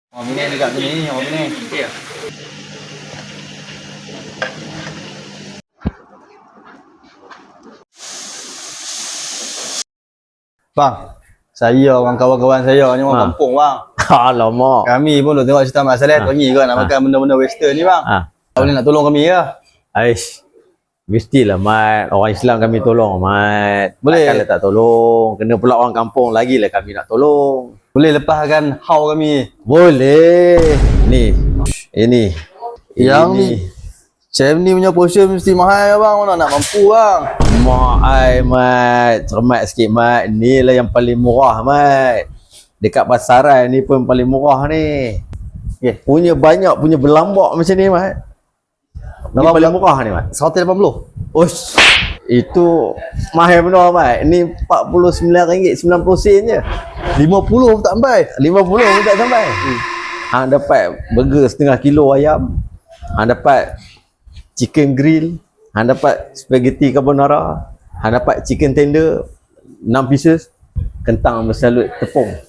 Orang Penang dekat sini ni, orang Penang. Ya. Bang, saya orang kawan-kawan saya ni orang kampung bang. Alamak. Kami pun duk tengok cerita Mak Saleh pagi kan nak makan benda-benda western ni bang. Boleh nak tolong kami ke? Aish. Mestilah Mat, orang Islam kami tolong Mat. Boleh. Takkanlah tak tolong. Kena pula orang kampung lagilah kami nak tolong. Boleh lepaskan hau kami. Boleh. Ni. Ini. Yang Ini. ni. Chef ni punya portion mesti mahal bang. Mana nak mampu bang. Mak ai Mat. Cermat sikit Mat. Inilah yang paling murah Mat. Dekat pasaran ni pun paling murah ni. Okay. Punya banyak, punya berlambak macam ni Mat. Ni paling murah ni Mat. 180. Ush, itu mahal benar Mat. Ni RM49.90 je. 50 pun tak sampai. 50 pun tak sampai. Hang dapat burger setengah kilo ayam. Hang dapat chicken grill. Hang dapat spaghetti carbonara. Hang dapat chicken tender 6 pieces. Kentang bersalut tepung.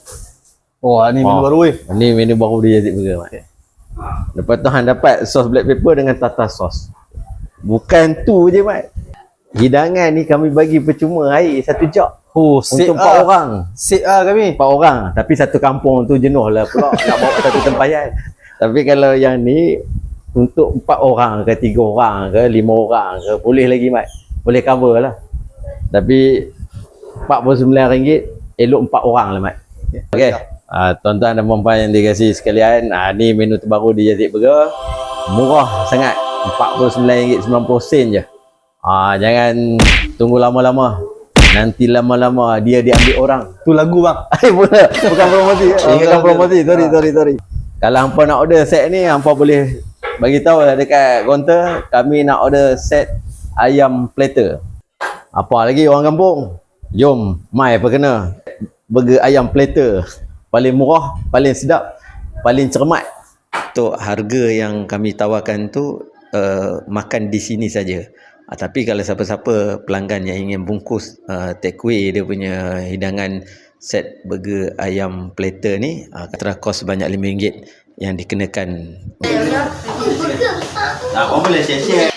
Oh, ni menu baru weh. Ni menu baru dia Yazid Burger Mat. Lepas tu hang dapat sos black pepper dengan tartar sauce. Bukan tu je Mat. Hidangan ni kami bagi percuma air 1 jug. Oh, Untuk 4 orang. Sip kami. 4 orang. Tapi satu kampung tu jenuh lah pula nak bawa satu tempayan. Tapi kalau yang ni untuk 4 orang ke 3 orang ke 5 orang ke boleh lagi Mat. Boleh cover lah. Tapi RM49 elok 4 orang lah Mat. Okey. Tuan-tuan dan puan-puan yang dikasihi sekalian, ni menu terbaru di Yazid Burger. Murah sangat. RM49.90 je. Jangan tunggu lama-lama. Nanti lama-lama dia diambil orang. Tu lagu bang. Bukan promosi. Ingatkan promosi. Sorry. Kalau hampa nak order set ni, hampa boleh bagi tahu dekat kaunter. Kami nak order set ayam platter. Apa lagi orang kampung? Jom, mai apa kena. Burger ayam platter. Paling murah, paling sedap, paling cermat. Untuk harga yang kami tawarkan tu makan di sini saja. Tapi kalau siapa-siapa pelanggan yang ingin bungkus take away dia punya hidangan set burger ayam platter ni, kata kos sebanyak RM5 yang dikenakan. Apa boleh share-share?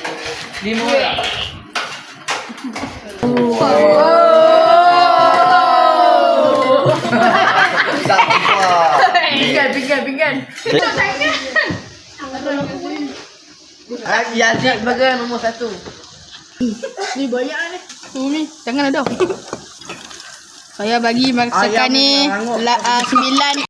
Pinggan. Yazid Burger nombor 1. Ni banyak ni. Ni jangan ada. Saya bagi masakan ni 9